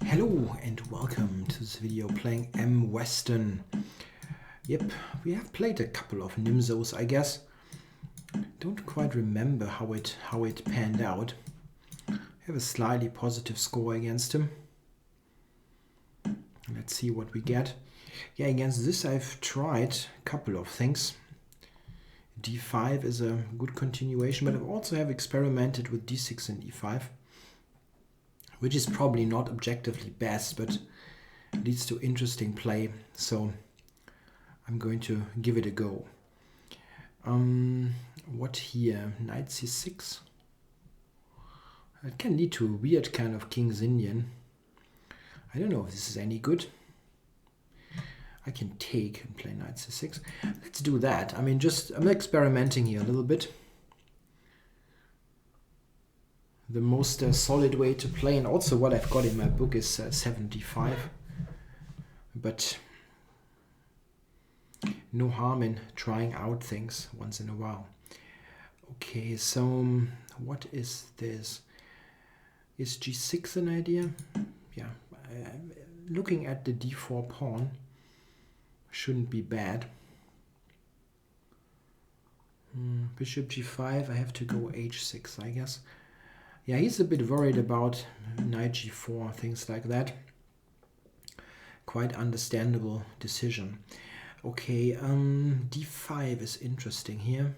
Hello and welcome to this video playing MWeston. Yep, we have played a couple of Nimzos, I guess. Don't quite remember how it panned out. I have a slightly positive score against him. Let's see what we get. Yeah, against this I've tried a couple of things. D5 is a good continuation, but I also have experimented with D6 and E5. Which is probably not objectively best, but leads to interesting play. So I'm going to give it a go. What here? Knight C6. It can lead to a weird kind of King's Indian. I don't know if this is any good. I can take and play Knight C6. Let's do that. I mean, I'm experimenting here a little bit. The most solid way to play, and also what I've got in my book is 75, but no harm in trying out things once in a while. Okay, so what is this? Is G6 an idea? Yeah, looking at the D4 pawn shouldn't be bad. Bishop G5, I have to go H6, I guess. Yeah, he's a bit worried about Knight G4, things like that. Quite understandable decision. Okay, D5 is interesting here.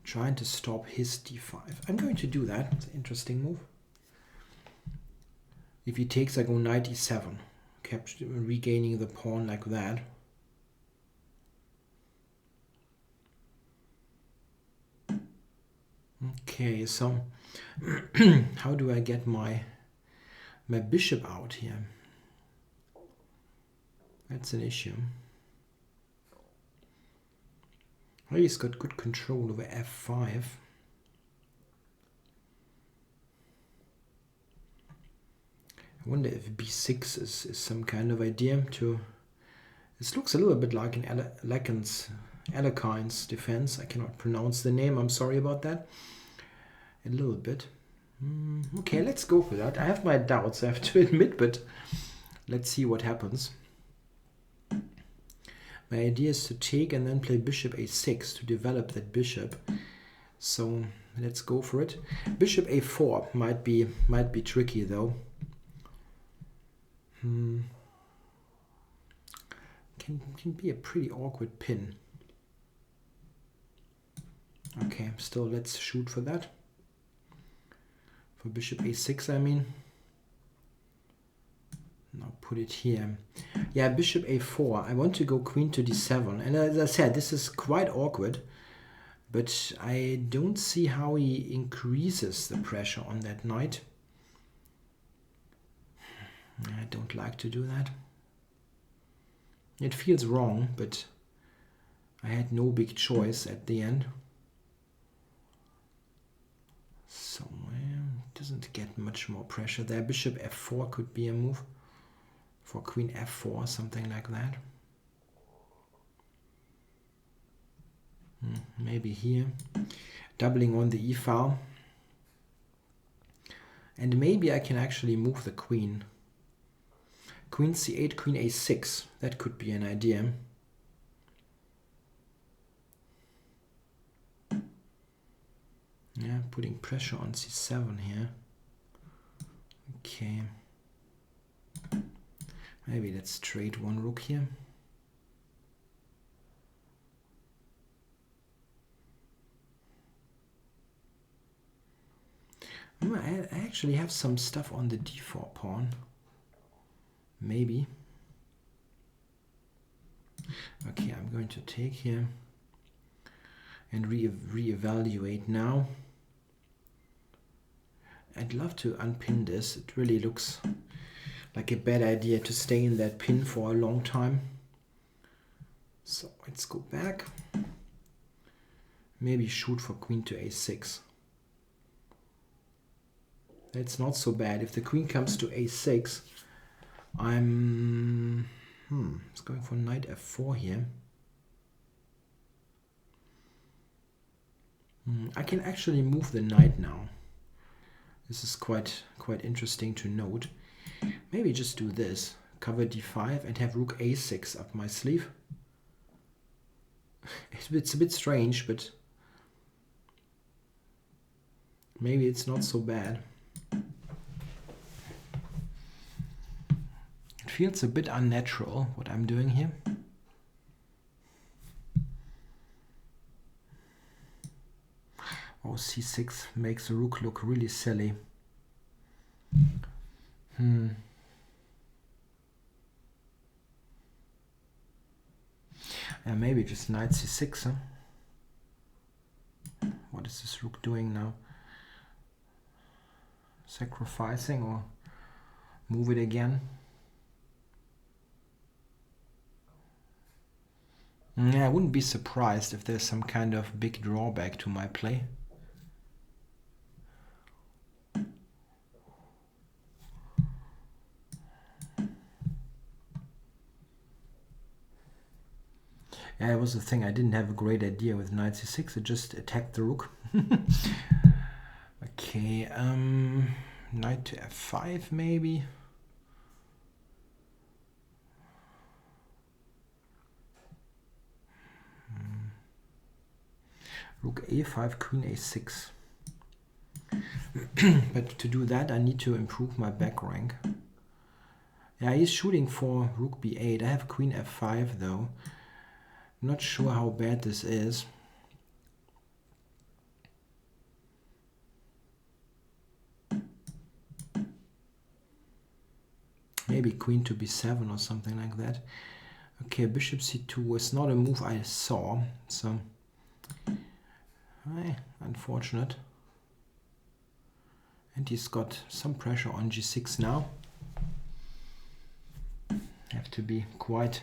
Trying to stop his D5. I'm going to do that. It's an interesting move. If he takes, I go Knight E7. Regaining the pawn like that. Okay, so how do I get my bishop out here? That's an issue. Well, he's got good control over F5. I wonder if B6 is some kind of idea to... This looks a little bit like an Alekine's defense. I cannot pronounce the name, I'm sorry about that. A little bit. Okay, let's go for that. I have my doubts, I have to admit, but let's see what happens. My idea is to take and then play bishop a6 to develop that bishop. So let's go for it. Bishop a4 might be tricky though. Can be a pretty awkward pin. Okay, still let's shoot for that. For bishop a6, I mean. Now put it here. Yeah, bishop a4. I want to go queen to d7. And as I said, this is quite awkward. But I don't see how he increases the pressure on that knight. I don't like to do that. It feels wrong, but I had no big choice at the end. So doesn't get much more pressure there. Bishop f4 could be a move. For queen f4, something like that. Maybe here. Doubling on the e file. And maybe I can actually move the queen. Queen c8, queen a6. That could be an idea. Yeah, putting pressure on c7 here. Okay. Maybe let's trade one rook here. I actually have some stuff on the d4 pawn. Maybe. Okay, I'm going to take here and reevaluate now. I'd love to unpin this. It really looks like a bad idea to stay in that pin for a long time. So let's go back. Maybe shoot for queen to a6. That's not so bad. If the queen comes to a6, I'm it's going for knight f4 here. I can actually move the knight now. This is quite interesting to note. Maybe just do this. Cover d5 and have rook a6 up my sleeve. It's a bit strange, but maybe it's not so bad. It feels a bit unnatural what I'm doing here. Oh, c6 makes the rook look really silly. Yeah, maybe just knight c6, huh? What is this rook doing now? Sacrificing or move it again? Yeah, I wouldn't be surprised if there's some kind of big drawback to my play. Yeah, it was the thing. I didn't have a great idea with knight c6. It just attacked the rook. Okay, knight to f5 maybe. Rook a5, queen a6. But to do that, I need to improve my back rank. Yeah, he's shooting for rook b8. I have queen f5 though. I'm not sure how bad this is. Maybe queen to b7 or something like that. Okay, bishop c2 was not a move I saw, so unfortunate. And he's got some pressure on g6 now. Have to be quite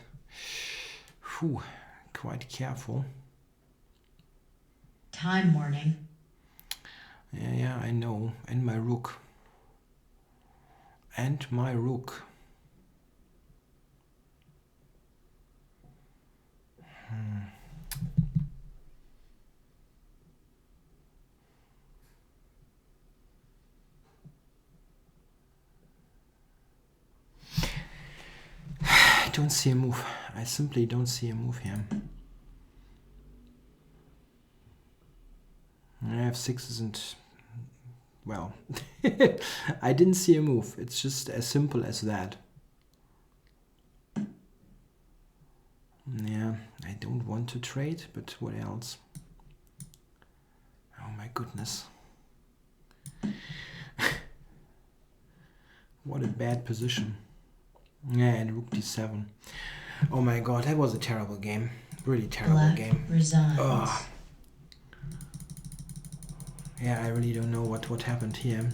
careful. Time warning. Yeah, I know. And my rook. And my rook. I don't see a move. I simply don't see a move here. f6 isn't... Well, I didn't see a move. It's just as simple as that. Yeah, I don't want to trade, but what else? Oh my goodness. What a bad position. Yeah, and rook d7. Oh my god, that was a terrible game. Really terrible Black game. resigns. Oh. Yeah, I really don't know what happened here.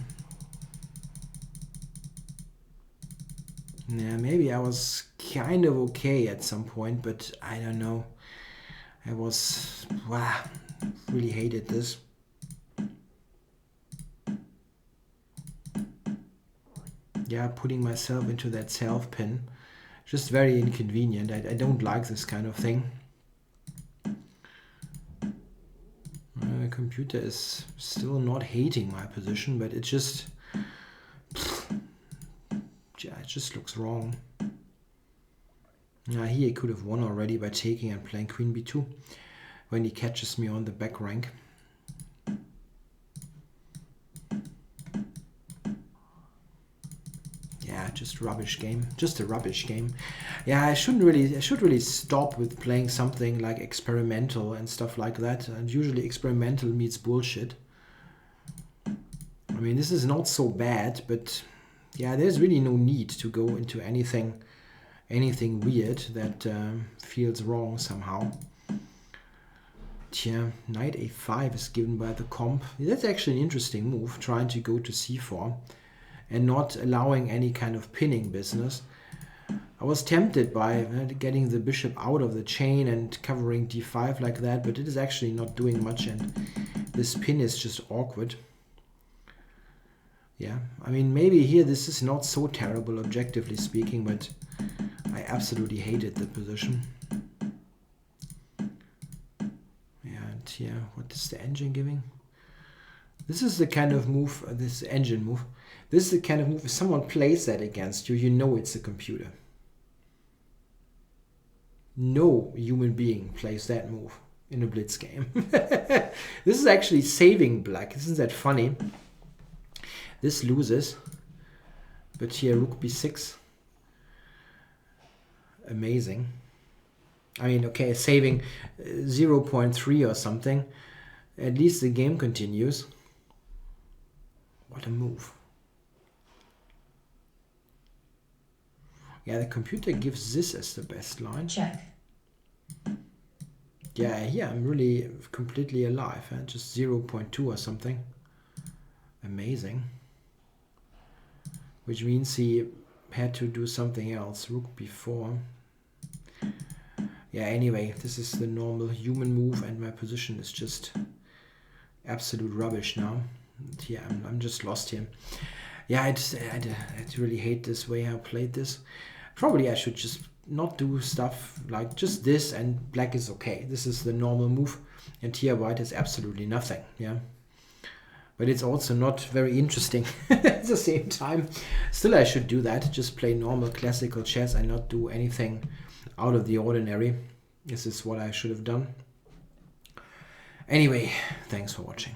Yeah, maybe I was kind of okay at some point, but I don't know. I was... Wow, really hated this. Yeah, putting myself into that self pin. Just very inconvenient. I don't like this kind of thing. The computer is still not hating my position, but it just... Yeah, it just looks wrong. Here he could have won already by taking and playing queen b2 when he catches me on the back rank. Yeah, just rubbish game. Just a rubbish game. Yeah, I should really stop with playing something like experimental and stuff like that. And usually experimental means bullshit. I mean, this is not so bad, but yeah, there's really no need to go into anything weird that feels wrong somehow. Tja, knight a5 is given by the comp. That's actually an interesting move, trying to go to c4 and not allowing any kind of pinning business. I was tempted by getting the bishop out of the chain and covering d5 like that, but it is actually not doing much, and this pin is just awkward. Yeah, I mean, maybe here this is not so terrible objectively speaking, but I absolutely hated the position. Yeah, and here, what is the engine giving? This is the kind of move, this engine move. This is the kind of move, if someone plays that against you, you know it's a computer. No human being plays that move in a blitz game. This is actually saving black. Isn't that funny? This loses. But here rook b6. Amazing. I mean, okay, saving 0.3 or something. At least the game continues. What a move. Yeah, the computer gives this as the best line. Check. Yeah, here I'm really completely alive. Just 0.2 or something. Amazing. Which means he had to do something else. Rook b4. Yeah, anyway, this is the normal human move and my position is just absolute rubbish now. And here, I'm just lost here. Yeah, I really hate this way I played this. Probably I should just not do stuff like just this, and black is okay. This is the normal move, and here white is absolutely nothing. Yeah, but it's also not very interesting at the same time. Still, I should do that. Just play normal classical chess and not do anything out of the ordinary. This is what I should have done. Anyway, thanks for watching.